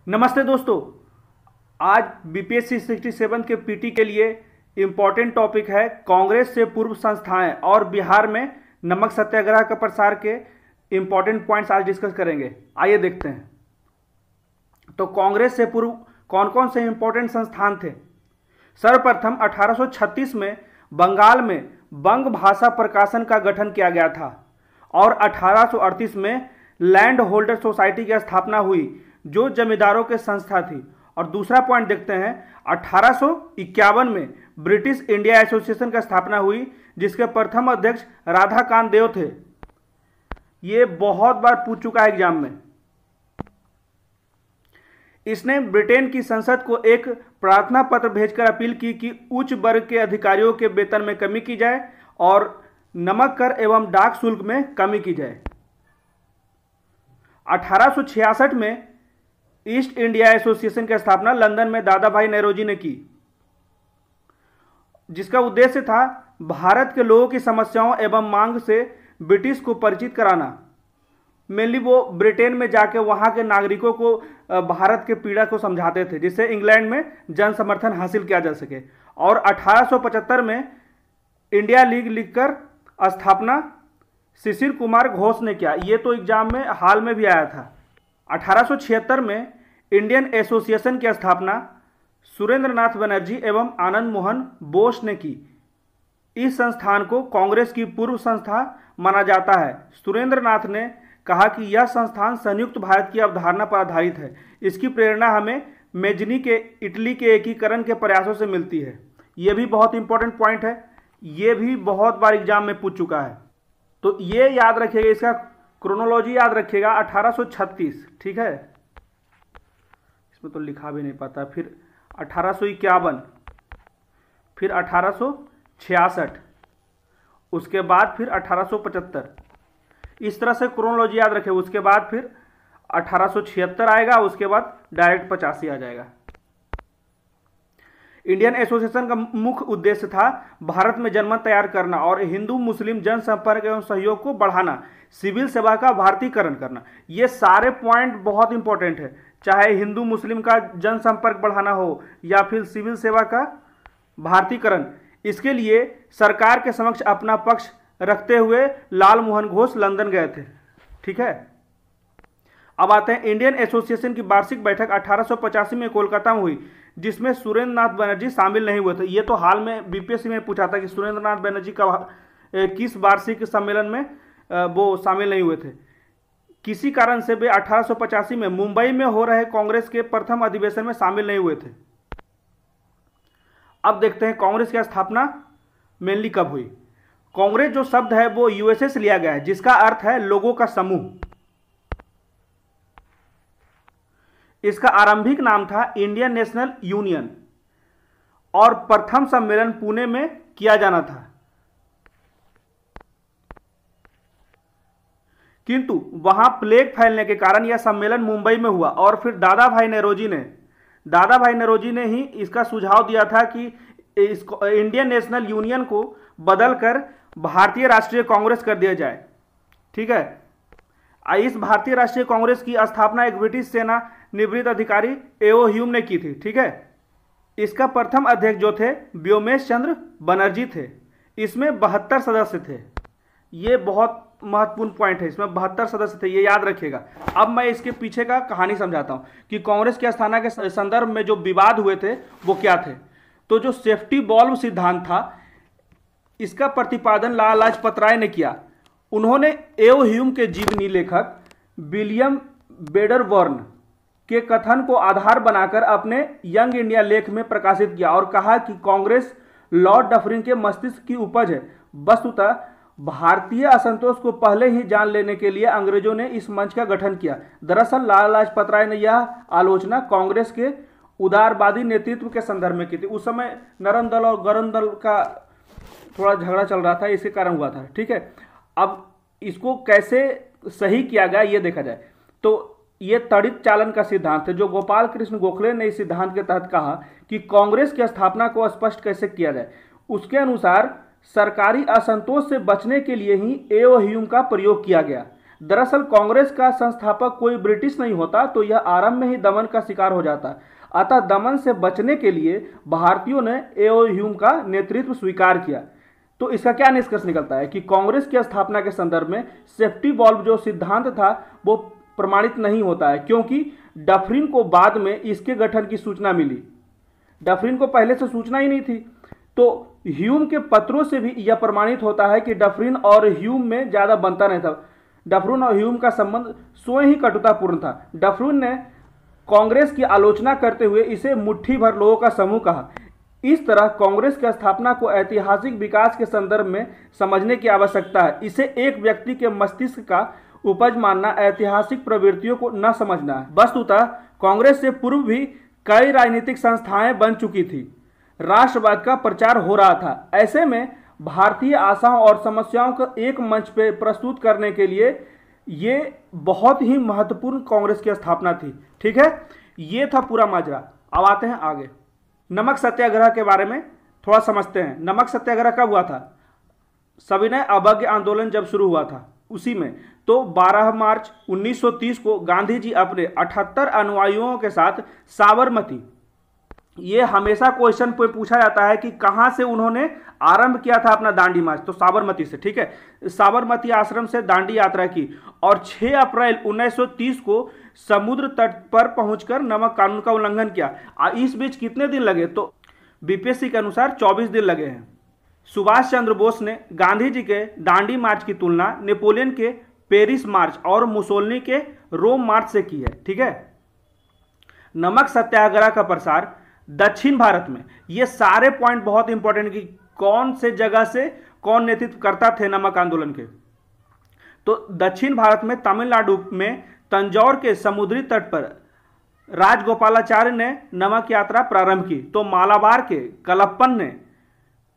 नमस्ते दोस्तों। आज बीपीएससी 67 के पीटी के लिए इम्पॉर्टेंट टॉपिक है कांग्रेस से पूर्व संस्थाएं और बिहार में नमक सत्याग्रह का प्रसार के इम्पॉर्टेंट पॉइंट्स आज डिस्कस करेंगे। आइए देखते हैं। तो कांग्रेस से पूर्व कौन कौन से इम्पॉर्टेंट संस्थान थे। सर्वप्रथम 1836 में बंगाल में बंग भाषा प्रकाशन का गठन किया गया था और 1838 में लैंड होल्डर सोसाइटी की स्थापना हुई जो जमींदारों के संस्था थी। और दूसरा पॉइंट देखते हैं, 1851 में ब्रिटिश इंडिया एसोसिएशन की स्थापना हुई जिसके प्रथम अध्यक्ष राधाकांत देव थे। ये बहुत बार पूछ चुका है एग्जाम में। इसने ब्रिटेन की संसद को एक प्रार्थना पत्र भेजकर अपील की कि उच्च वर्ग के अधिकारियों के वेतन में कमी की जाए और नमक कर एवं डाक शुल्क में कमी की जाए। 1866 में ईस्ट इंडिया एसोसिएशन की स्थापना लंदन में दादा भाई नौरोजी ने की जिसका उद्देश्य था भारत के लोगों की समस्याओं एवं मांग से ब्रिटिश को परिचित कराना। मेनली वो ब्रिटेन में जाके वहां के नागरिकों को भारत के पीड़ा को समझाते थे जिससे इंग्लैंड में जन समर्थन हासिल किया जा सके। और 1875 में इंडिया लीग लिखकर स्थापना शिशिर कुमार घोष ने किया। ये तो एग्जाम में हाल में भी आया था। 1876 में इंडियन एसोसिएशन की स्थापना सुरेंद्र नाथ बनर्जी एवं आनंद मोहन बोस ने की। इस संस्थान को कांग्रेस की पूर्व संस्था माना जाता है। सुरेंद्र नाथ ने कहा कि यह संस्थान संयुक्त भारत की अवधारणा पर आधारित है। इसकी प्रेरणा हमें मेजनी के इटली के एकीकरण के प्रयासों से मिलती है। यह भी बहुत इंपॉर्टेंट पॉइंट है, यह भी बहुत बार एग्जाम में पूछ चुका है। तो ये याद रखिएगा, इसका क्रोनोलॉजी याद रखिएगा। 1836, ठीक है, इसमें तो लिखा भी नहीं पाता। फिर 1851, फिर 1866, उसके बाद फिर 1875। इस तरह से क्रोनोलॉजी याद रखें। उसके बाद फिर 1876 आएगा, उसके बाद डायरेक्ट 85 आ जाएगा। इंडियन एसोसिएशन का मुख्य उद्देश्य था भारत में जनमत तैयार करना और हिंदू मुस्लिम जनसंपर्क एवं सहयोग को बढ़ाना, सिविल सेवा का भारतीकरण करना। ये सारे पॉइंट बहुत इंपॉर्टेंट है, चाहे हिंदू मुस्लिम का जनसंपर्क बढ़ाना हो या फिर सिविल सेवा का भारतीकरण। इसके लिए सरकार के समक्ष अपना पक्ष रखते हुए लाल मोहन घोष लंदन गए थे, ठीक है। अब आते हैं इंडियन एसोसिएशन की वार्षिक बैठक 1885 में कोलकाता में हुई जिसमें सुरेंद्र नाथ बनर्जी शामिल नहीं हुए थे। ये तो हाल में बीपीएससी में पूछा था कि सुरेंद्र नाथ बनर्जी का किस वार्षिक सम्मेलन में वो शामिल नहीं हुए थे। किसी कारण से वे 1885 में मुंबई में हो रहे कांग्रेस के प्रथम अधिवेशन में शामिल नहीं हुए थे। अब देखते हैं कांग्रेस की स्थापना मेनली कब हुई। कांग्रेस जो शब्द है वो यूएसए से लिया गया है जिसका अर्थ है लोगों का समूह। इसका आरंभिक नाम था इंडियन नेशनल यूनियन और प्रथम सम्मेलन पुणे में किया जाना था, किंतु वहां प्लेग फैलने के कारण यह सम्मेलन मुंबई में हुआ। और फिर दादा भाई नौरोजी ने ही इसका सुझाव दिया था कि इंडियन नेशनल यूनियन को बदलकर भारतीय राष्ट्रीय कांग्रेस कर दिया जाए, ठीक है। इस भारतीय राष्ट्रीय कांग्रेस की स्थापना एक ब्रिटिश सेना निवृत्त अधिकारी एओ ह्यूम ने की थी, ठीक है। इसका प्रथम अध्यक्ष जो थे व्योमेश चंद्र बनर्जी थे। इसमें 72 सदस्य थे। ये बहुत महत्वपूर्ण पॉइंट है, इसमें 72 सदस्य थे, ये याद रखिएगा। अब मैं इसके पीछे का कहानी समझाता हूं कि कांग्रेस की स्थापना के संदर्भ में जो विवाद हुए थे वो क्या थे। तो जो सेफ्टी वॉल्व सिद्धांत था इसका प्रतिपादन लाला लाजपत राय ने किया। उन्होंने एओ ह्यूम के जीवनी लेखक विलियम बेडरबर्न के कथन को आधार बनाकर अपने यंग इंडिया लेख में प्रकाशित किया और कहा कि कांग्रेस लॉर्ड डफरिन के मस्तिष्क की उपज है। वस्तुतः भारतीय असंतोष को पहले ही जान लेने के लिए अंग्रेजों ने इस मंच का गठन किया। दरअसल लाला लाजपत राय ने यह आलोचना कांग्रेस के उदारवादी नेतृत्व के संदर्भ में की थी। उस समय नरम दल और गरम दल का थोड़ा झगड़ा चल रहा था, इसके कारण हुआ था, ठीक है। अब इसको कैसे सही किया गया ये देखा जाए तो ये तड़ित चालन का सिद्धांत है जो गोपाल कृष्ण गोखले ने इस सिद्धांत के तहत कहा कि कांग्रेस की स्थापना को स्पष्ट कैसे किया जाए। उसके अनुसार सरकारी असंतोष से बचने के लिए ही एओ ह्यूम का प्रयोग किया गया। दरअसल कांग्रेस का संस्थापक कोई ब्रिटिश नहीं होता तो यह आरंभ में ही दमन का शिकार हो जाता। अतः दमन से बचने के लिए भारतीयों ने एओ ह्यूम का नेतृत्व स्वीकार किया। तो इसका क्या निष्कर्ष निकलता है कि कांग्रेस की स्थापना के संदर्भ में सेफ्टी वॉल्व जो सिद्धांत था वो प्रमाणित नहीं होता है, क्योंकि डफरिन को बाद में इसके गठन की सूचना मिली। डफरिन को पहले से सूचना ही नहीं थी। तो ह्यूम के पत्रों से भी यह प्रमाणित होता है कि डफरिन और ह्यूम में ज़्यादा बनता नहीं था। डफरिन और ह्यूम का संबंध स्वयं ही कटुतापूर्ण था। डफरिन ने कांग्रेस की आलोचना करते हुए इसे मुट्ठी भर लोगों का समूह कहा। इस तरह कांग्रेस की स्थापना को ऐतिहासिक विकास के संदर्भ में समझने की आवश्यकता है। इसे एक व्यक्ति के मस्तिष्क का उपज मानना, ऐतिहासिक प्रवृत्तियों को न समझना है। वस्तुतः कांग्रेस से पूर्व भी कई राजनीतिक संस्थाएं बन चुकी थी, राष्ट्रवाद का प्रचार हो रहा था। ऐसे में भारतीय आशाओं और समस्याओं को एक मंच पर प्रस्तुत करने के लिए ये बहुत ही महत्वपूर्ण कांग्रेस की स्थापना थी। ठीक है, ये था पूरा माजरा। अब आते हैं आगे। नमक सत्याग्रह के बारे में थोड़ा समझते हैं। नमक सत्याग्रह कब हुआ था? सविनय अवज्ञा आंदोलन जब शुरू हुआ था उसी में। तो 12 मार्च 1930 को गांधी जी अपने 78 अनुयायियों के साथ साबरमती, ये हमेशा क्वेश्चन पे पूछा जाता है कि कहाँ से उन्होंने आरंभ किया था अपना दांडी मार्च, तो साबरमती से। ठीक है, साबरमती आश्रम से दांडी यात्रा की और 6 अप्रैल 1930 को समुद्र तट पर पहुंचकर नमक कानून का उल्लंघन किया। इस बीच कितने दिन लगे? तो बीपीएससी के अनुसार 24 दिन लगे हैं। सुभाष चंद्र बोस ने गांधी जी के दांडी मार्च की तुलना नेपोलियन के पेरिस मार्च और मुसोलिनी के रोम मार्च से की है। ठीक है, नमक सत्याग्रह का प्रसार दक्षिण भारत में, ये सारे पॉइंट बहुत इंपॉर्टेंट कि कौन से जगह से कौन नेतृत्व करता थे नमक आंदोलन के। तो दक्षिण भारत में तमिलनाडु में तंजौर के समुद्री तट पर राजगोपालाचार्य ने नमक यात्रा प्रारंभ की। तो मालाबार के कलप्पन ने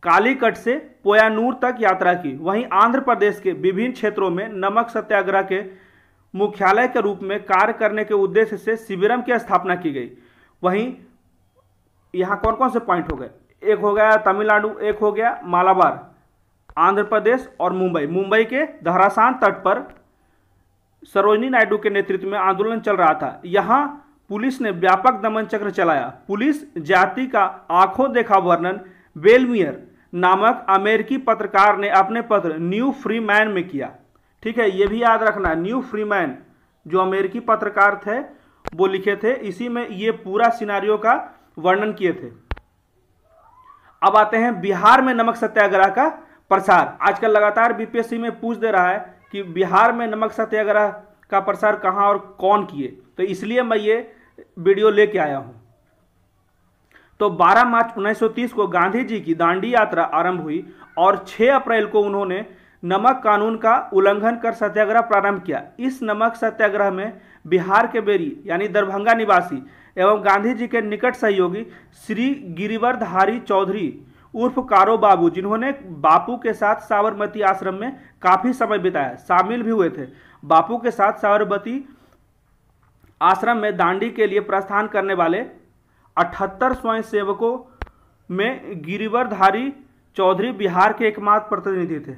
कालीकट से पोयानूर तक यात्रा की। वहीं आंध्र प्रदेश के विभिन्न क्षेत्रों में नमक सत्याग्रह के मुख्यालय के रूप में कार्य करने के उद्देश्य से शिविरम की स्थापना की गई। वहीं यहाँ कौन कौन से पॉइंट हो गए? एक हो गया तमिलनाडु, एक हो गया मालाबार, आंध्र प्रदेश और मुंबई। मुंबई के धरासान तट पर सरोजिनी नायडू के नेतृत्व में आंदोलन चल रहा था। यहाँ पुलिस ने व्यापक दमन चक्र चलाया। पुलिस जाति का आंखों देखा वर्णन बेलमियर नामक अमेरिकी पत्रकार ने अपने पत्र न्यू फ्री मैन में किया। ठीक है, ये भी याद रखना, न्यू फ्री मैन जो अमेरिकी पत्रकार थे वो लिखे थे, इसी में ये पूरा सिनारियो का वर्णन किए थे। अब आते हैं बिहार में नमक सत्याग्रह का प्रसार। आजकल लगातार बीपीएससी में पूछ दे रहा है कि बिहार में नमक सत्याग्रह का प्रसार कहाँ और कौन किए, तो इसलिए मैं ये वीडियो लेके आया हूँ। तो 12 मार्च 1930 को गांधी जी की दांडी यात्रा आरंभ हुई और 6 अप्रैल को उन्होंने नमक कानून का उल्लंघन कर सत्याग्रह प्रारंभ किया। इस नमक सत्याग्रह में बिहार के बेरी यानी दरभंगा निवासी एवं गांधी जी के निकट सहयोगी श्री गिरिवरधारी चौधरी उर्फ कारो बाबू, जिन्होंने बापू के साथ साबरमती आश्रम में काफी समय बिताया, शामिल भी हुए थे। बापू के साथ साबरमती आश्रम में दांडी के लिए प्रस्थान करने वाले 78 स्वयंसेवकों में गिरिवरधारी चौधरी बिहार के एकमात्र प्रतिनिधि थे।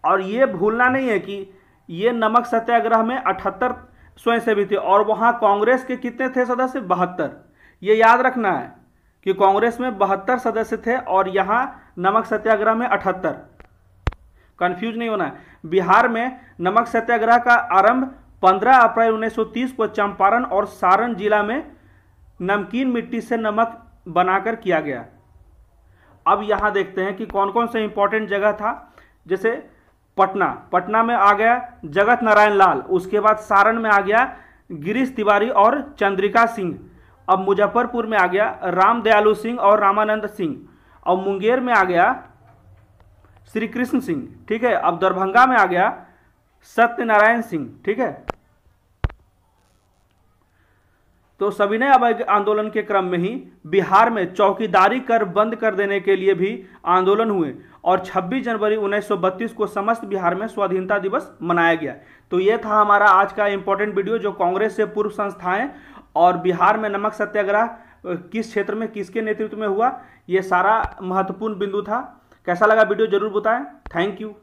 और ये भूलना नहीं है कि ये नमक सत्याग्रह में 78 स्वयंसेवी थे और वहाँ कांग्रेस के कितने थे सदस्य? 72। ये याद रखना है कि कांग्रेस में 72 सदस्य थे और यहाँ नमक सत्याग्रह में 78। कंफ्यूज नहीं होना है। बिहार में नमक सत्याग्रह का आरंभ 15 अप्रैल 1930 को चंपारण और सारण जिला में नमकीन मिट्टी से नमक बनाकर किया गया। अब यहाँ देखते हैं कि कौन कौन से इंपॉर्टेंट जगह था। जैसे पटना में आ गया जगत नारायण लाल, उसके बाद सारण में आ गया गिरीश तिवारी और चंद्रिका सिंह। अब मुजफ्फरपुर में आ गया राम दयालु सिंह और रामानंद सिंह। और मुंगेर में आ गया श्री कृष्ण सिंह। ठीक है, अब दरभंगा में आ गया सत्यनारायण सिंह। ठीक है, तो सविनय अवज्ञा आंदोलन के क्रम में ही बिहार में चौकीदारी कर बंद कर देने के लिए भी आंदोलन हुए और 26 जनवरी 1932 को समस्त बिहार में स्वाधीनता दिवस मनाया गया। तो ये था हमारा आज का इंपॉर्टेंट वीडियो, जो कांग्रेस से पूर्व संस्थाएं और बिहार में नमक सत्याग्रह किस क्षेत्र में किसके नेतृत्व में हुआ, ये सारा महत्वपूर्ण बिंदु था। कैसा लगा वीडियो जरूर बताएं। Thank you.